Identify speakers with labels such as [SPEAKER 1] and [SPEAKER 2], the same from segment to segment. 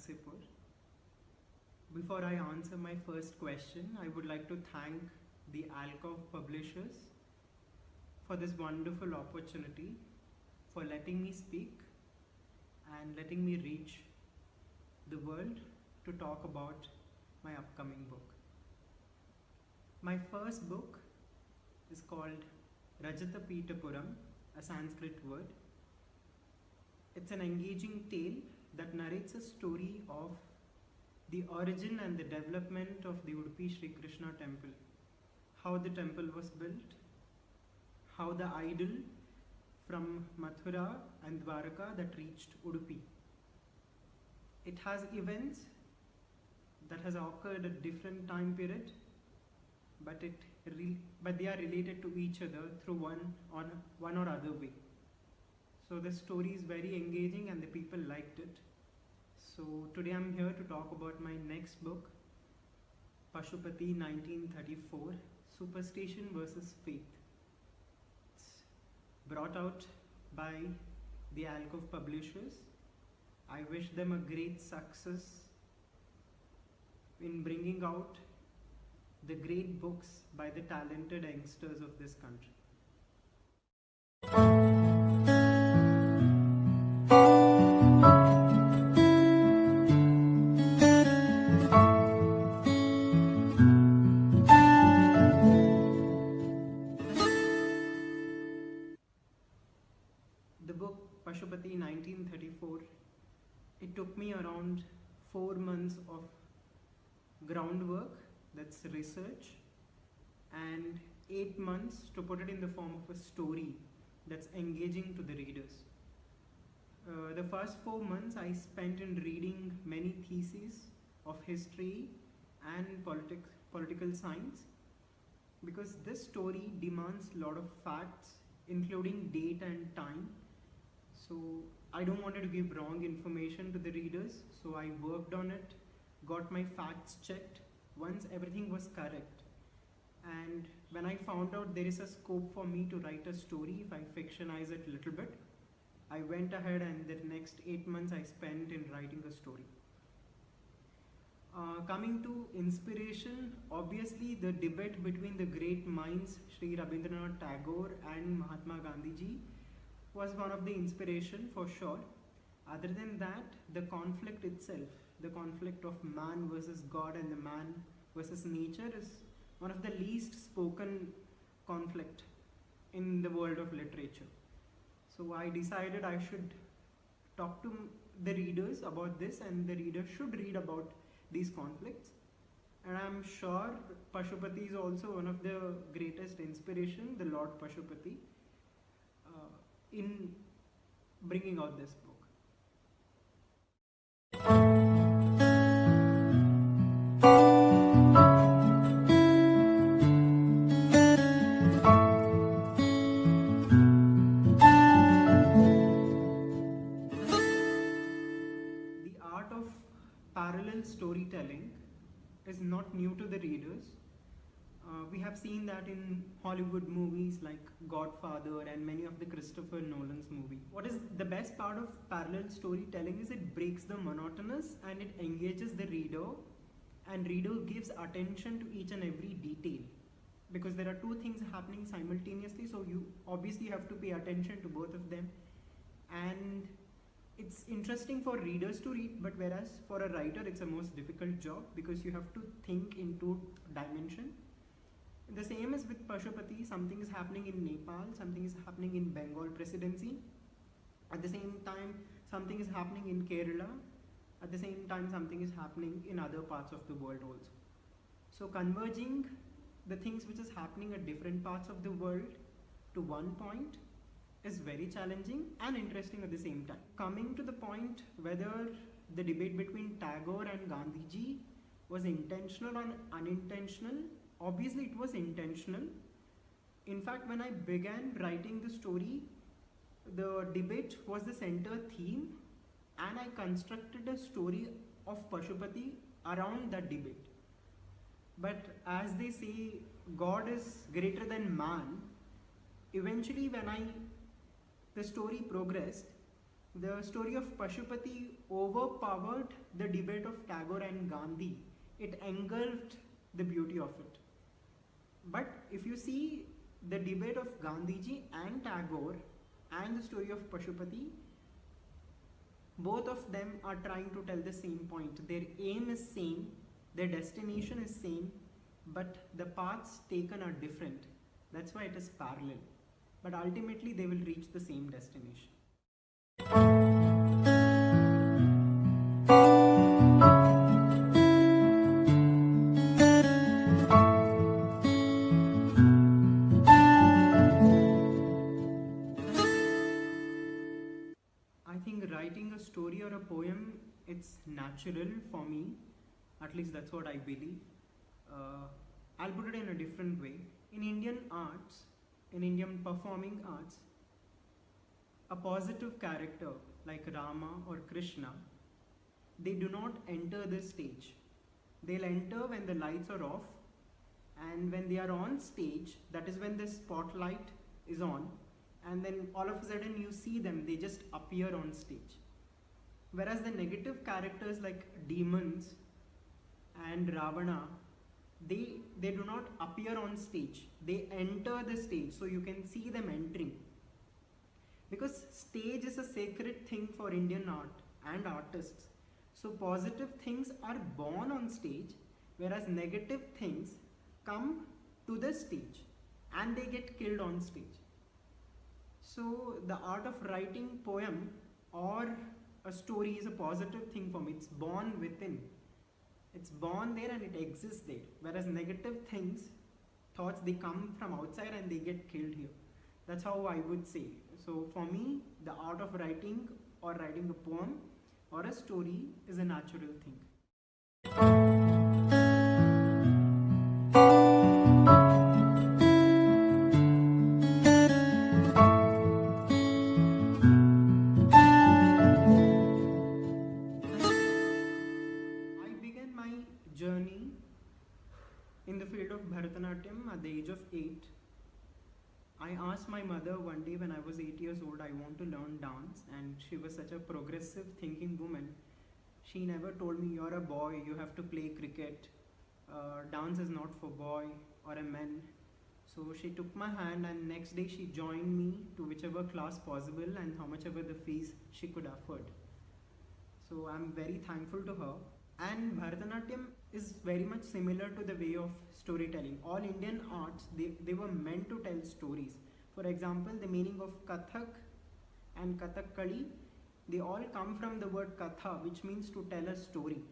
[SPEAKER 1] Narasipure. Before I answer my first question, I would like to thank the Aakash publishers for this wonderful opportunity, for letting me speak and letting me reach the world to talk about my upcoming book. My first book is called Rajatapitapuram, a Sanskrit word. It's an engaging tale that narrates a story of the origin and the development of the Udupi Sri Krishna temple, how the temple was built, how the idol from Mathura and Dwaraka that reached Udupi. It has events that has occurred at different time period, but they are related to each other through one or other way. So the story is very engaging and the people liked it. So today I'm here to talk about my next book, Pashupathi-1934, Superstition versus Faith. It's brought out by the Aakash publishers. I wish them a great success in bringing out the great books by the talented youngsters of this country. The book Pashupathi-1934, it took me around 4 months of groundwork, that's research, and 8 months to put it in the form of a story that's engaging to the readers. The first 4 months I spent in reading many theses of history and political science, because this story demands a lot of facts, including date and time. So I don't want to give wrong information to the readers, so I worked on it, got my facts checked once everything was correct. And when I found out there is a scope for me to write a story if I fictionize it a little bit, I went ahead and the next 8 months I spent in writing a story. Coming to inspiration, obviously the debate between the great minds Sri Rabindranath Tagore and Mahatma Gandhiji was one of the inspiration for sure. Other than that, the conflict itself, the conflict of man versus God and the man versus nature, is one of the least spoken conflict in the world of literature. So I decided I should talk to the readers about this, and the reader should read about these conflicts. And I'm sure Pashupathi is also one of the greatest inspiration, the Lord Pashupathi, in bringing out this book. The art of parallel storytelling is not new to the readers. We have seen that in Hollywood movies like Godfather and many of the Christopher Nolan's movies. What is the best part of parallel storytelling is it breaks the monotonous and it engages the reader, and reader gives attention to each and every detail, because there are two things happening simultaneously, so you obviously have to pay attention to both of them. And it's interesting for readers to read, but whereas for a writer it's a most difficult job, because you have to think in two dimensions. The same is with Pashupathi. Something is happening in Nepal, something is happening in Bengal presidency. At the same time, something is happening in Kerala. At the same time, something is happening in other parts of the world also. So converging the things which is happening at different parts of the world to one point is very challenging and interesting at the same time. Coming to the point whether the debate between Tagore and Gandhiji was intentional or unintentional, obviously it was intentional. In fact, when I began writing the story, the debate was the center theme, and I constructed a story of Pashupathi around that debate. But as they say, God is greater than man. Eventually, when the story progressed, The story of Pashupati overpowered the debate of Tagore and Gandhi. It engulfed the beauty of it. But if you see the debate of Gandhiji and Tagore and the story of Pashupati, both of them are trying to tell the same point. Their aim is same, their destination is same, but the paths taken are different. That's why it is parallel. But ultimately they will reach the same destination. I think writing a story or a poem, it's natural for me. At least that's what I believe. I'll put it in a different way. In Indian arts, in Indian performing arts, a positive character like Rama or Krishna, they do not enter the stage. They'll enter when the lights are off, and when they are on stage, that is when the spotlight is on, and then all of a sudden you see them, they just appear on stage. Whereas the negative characters like demons and Ravana, they do not appear on stage, they enter the stage, so you can see them entering. Because stage is a sacred thing for Indian art and artists. So positive things are born on stage, whereas negative things come to the stage and they get killed on stage. So the art of writing poem or a story is a positive thing for me. It's born within. It's born there and it exists there. Whereas negative things, thoughts, they come from outside and they get killed here. That's how I would say. So for me, the art of writing or writing a poem or a story is a natural thing. I began my journey in the field of Bharatanatyam at the age of 8. I asked my mother one day when I was 8 years old, I want to learn dance, and she was such a progressive thinking woman. She never told me, you're a boy, you have to play cricket, dance is not for boy or a man. So she took my hand and next day she joined me to whichever class possible and how much ever the fees she could afford. So I'm very thankful to her. And Bharatanatyam is very much similar to the way of storytelling. All Indian arts, they were meant to tell stories. For example, the meaning of Kathak and Kathakali, they all come from the word Katha, which means to tell a story.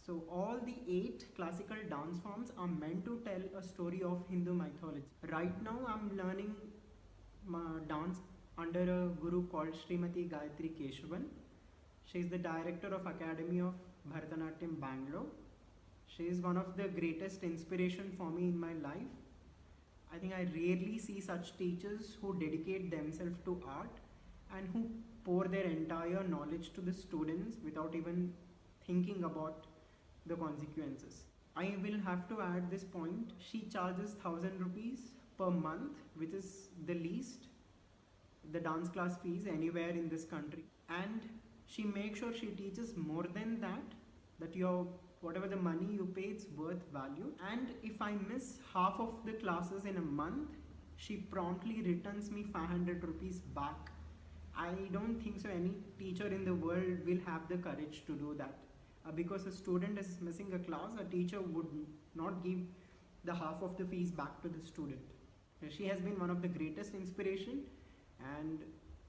[SPEAKER 1] So all the 8 classical dance forms are meant to tell a story of Hindu mythology. Right now I'm learning dance under a guru called Srimati Gayatri Keshavan. She is the director of Academy of Bharatanatyam, Bangalore. She is one of the greatest inspiration for me in my life. I think I rarely see such teachers who dedicate themselves to art and who pour their entire knowledge to the students without even thinking about the consequences. I will have to add this point. She charges 1,000 rupees per month, which is the least the dance class fees anywhere in this country. And she makes sure she teaches more than that your whatever the money you pay, it's worth value. And if I miss half of the classes in a month, she promptly returns me 500 rupees back. I don't think so any teacher in the world will have the courage to do that. Because a student is missing a class, a teacher would not give the half of the fees back to the student. She has been one of the greatest inspiration, and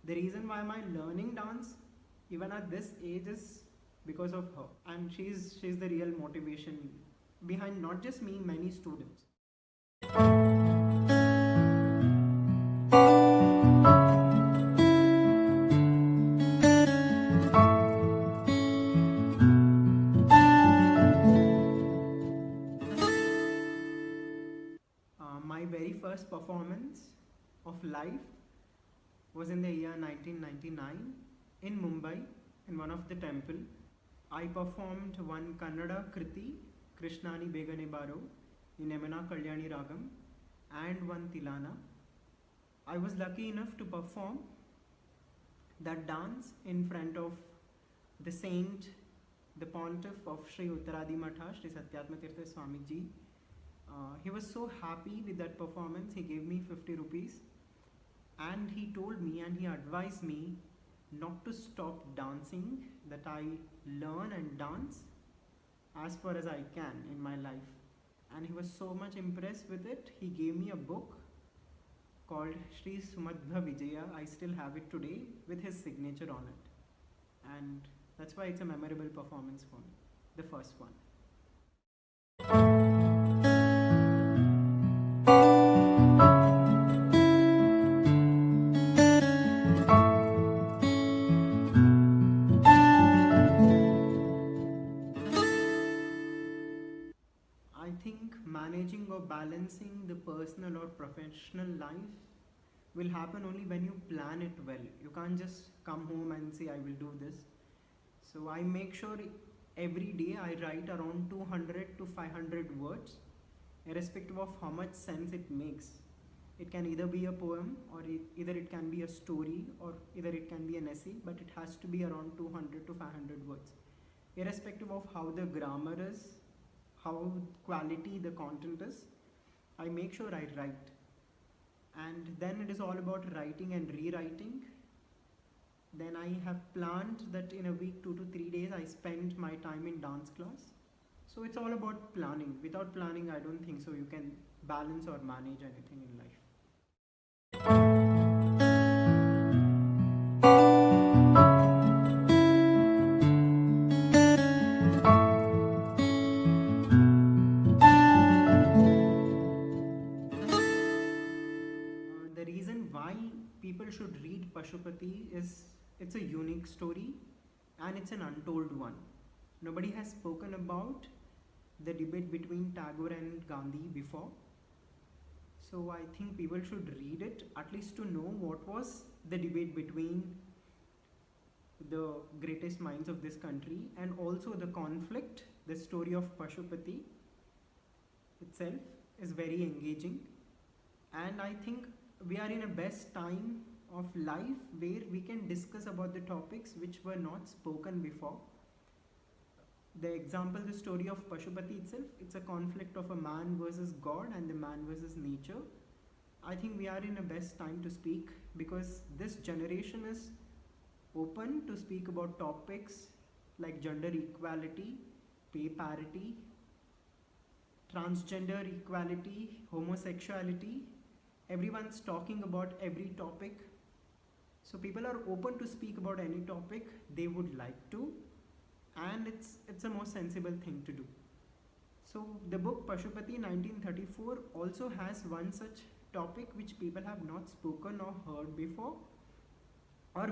[SPEAKER 1] the reason why am I learning dance even at this age is because of her, and she's the real motivation behind not just me, many students. My very first performance of live was in the year 1999 in Mumbai, in one of the temple. I performed one Kannada Kriti, Krishnani Begane Baro, in Yamuna Kalyani Ragam, and one Tilana. I was lucky enough to perform That dance in front of the saint, the pontiff of Sri Uttaradi Matha, Sri Satyatmatirtha Swamiji. He was so happy with that performance. He gave me 50 rupees and he told me and he advised me not to stop dancing, that I learn and dance as far as I can in my life. And he was so much impressed with it. He gave me a book called Sri Sumadha Vijaya. I still have it today with his signature on it. And that's why it's a memorable performance for me, the first one. I think managing or balancing the personal or professional life will happen only when you plan it well. You can't just come home and say, I will do this. So I make sure every day I write around 200 to 500 words, irrespective of how much sense it makes. It can either be a poem or either it can be a story or either it can be an essay, but it has to be around 200 to 500 words. Irrespective of how the grammar is, how quality the content is, I make sure I write. And then it is all about writing and rewriting. Then I have planned that in a week, 2 to 3 days, I spend my time in dance class. So it's all about planning. Without planning, I don't think so you can balance or manage anything in life. The reason why people should read Pashupati is it's a unique story and it's an untold one. Nobody has spoken about the debate between Tagore and Gandhi before. So I think people should read it at least to know what was the debate between the greatest minds of this country, and also the conflict. The story of Pashupati itself is very engaging, and I think we are in a best time of life where we can discuss about the topics which were not spoken before. The example, the story of Pashupati itself, it's a conflict of a man versus God and the man versus nature. I think we are in a best time to speak because this generation is open to speak about topics like gender equality, pay parity, transgender equality, homosexuality. Everyone's talking about every topic. So people are open to speak about any topic they would like to, and it's a more sensible thing to do. So the book Pashupathi-1934 also has one such topic which people have not spoken or heard before, or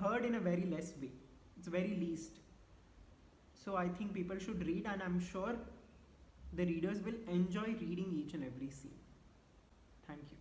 [SPEAKER 1] heard in a very less way. It's very least. So I think people should read, and I'm sure the readers will enjoy reading each and every scene. Thank you.